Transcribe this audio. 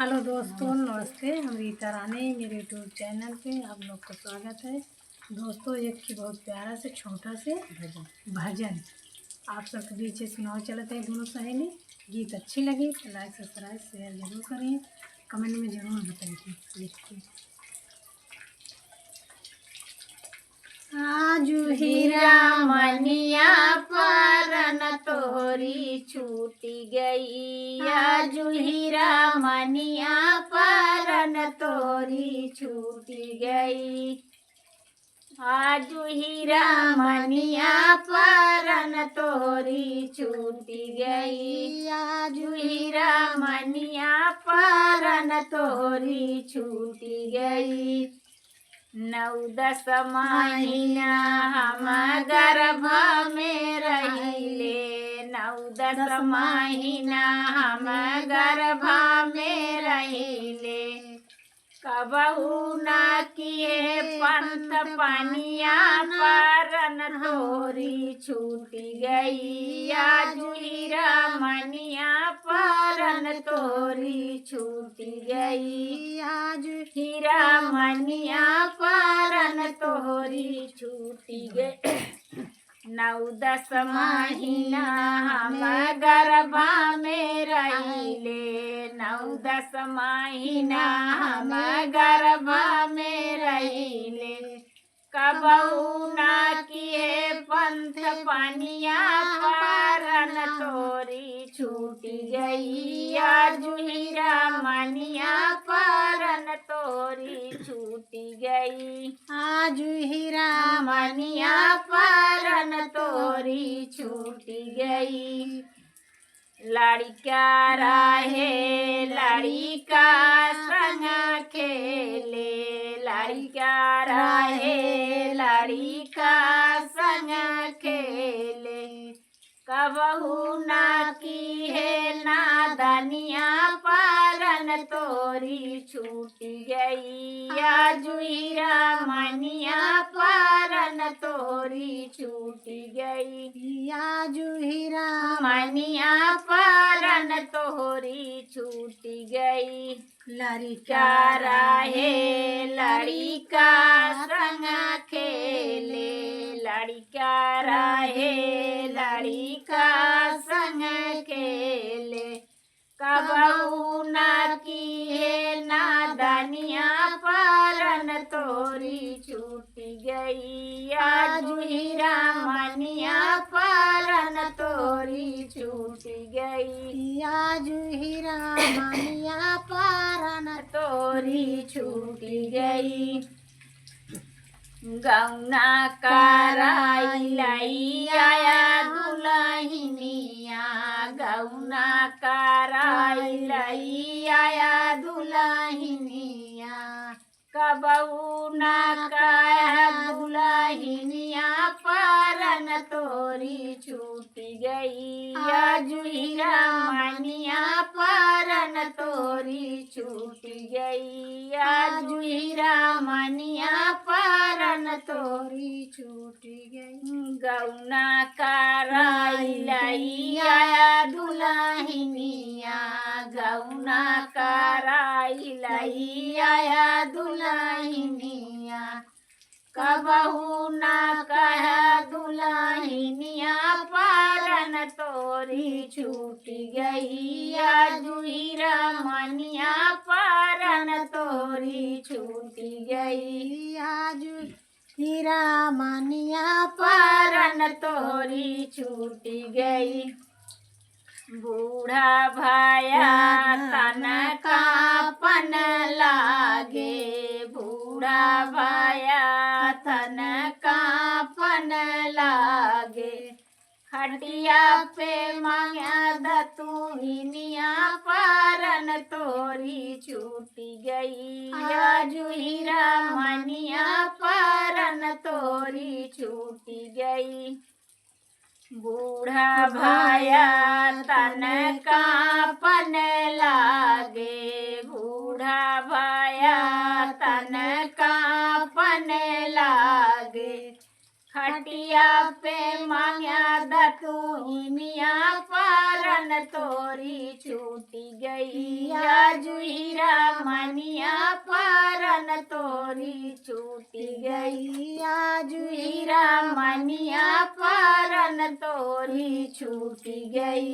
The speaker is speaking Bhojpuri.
हेलो दोस्तों, नमस्ते। हम रीता रानी, मेरे यूट्यूब चैनल पे आप लोग का स्वागत है। दोस्तों, एक की बहुत प्यारा से छोटा से भजन आप सबके बीच सुनाओ चलते हैं। दोनों सहेली गीत अच्छी लगी तो लाइक सब्सक्राइब शेयर जरूर करें, कमेंट में ज़रूर बताइए लिख के। आजू हीरा मनिया परन तोरी छूटी गई। आजू हीरा मनिया परन तोरी छूटी गई। आजू हीरा मनिया परन तोरी छूटी गई। आजू हीरा मनिया परन तोरी छूटी गई। 9-10 महीना हम गर्भ में रहिले। 9-10 महीना हम गर्भ में रहिले। कबहू ना किए पंथ पनिया परन तोरी छूटी गई। आजू हीरा मनिया परन तोरी छूटी गई। आजू हीरा मनिया परन तोरी छूटी गई। 9-10 महीना हम गर्भ में रहिले। 9-10 महीना हम गर्भ में रहिले। कबहू ना किए पंथ पनिया परन तोरी छूटी गई। आजू हीरा मनिया परन तोरी छूटी गई। आजू हीरा मनिया परन तोरी छूटी गई। लड़का रहे लड़का संग खेले। लड़का रहे लड़का संग खेले। कबहू ना की है नादनिया परन तोरी छूटी गई। आजू हीरा मनिया परन तोरी छूटी गई। आजू हीरा मनिया परन तोरी छूटी गई। लड़का रहे लड़का संग खेले। लड़का रहे लड़का संग खेले। कबहू ना किए नादनिया परन तोरी छूटी गई। आजू हीरा मनिया परन तोरी छूटी गई। आजू हीरा मनिया परन तोरी छूटी गई। गौना कराई आया दुल्हनिया। गौना कराई आया दुल्हनिया। कबहू ना कह दुल्हनिया परन तोरी छूटी गई। आजू हीरा मनिया परन तोरी छूटी गई। आजू हीरा मनिया परन तोरी छूटी गई। गौना कराई आया दुल्हनिया। गौना कराई आया दुल्हनिया। कबहू ना कह दुल्हनिया परन तोरी छूटी गई। आजू हीरा मनिया परन तोरी छूटी गई। आजू हीरा मनिया परन तोरी छूटी गई। बूढ़ा भया तन कापन लागे। बूढ़ा भया तन कापन लागे। खटिया पे मांगा दतुनिया परन तोरी छूटी गई। आजू हीरा मनिया परन तोरी छूटी गई। बूढ़ा भया तन कापन लागे। बूढ़ा भया तन कापन लागे। खटिया दुआरिया पे मांगा दतुनिया परन तोरी छूटी गई आज हीरा मनिया परन तोरी छूटी गई आज हीरा मनिया परन तोरी छूटी गई।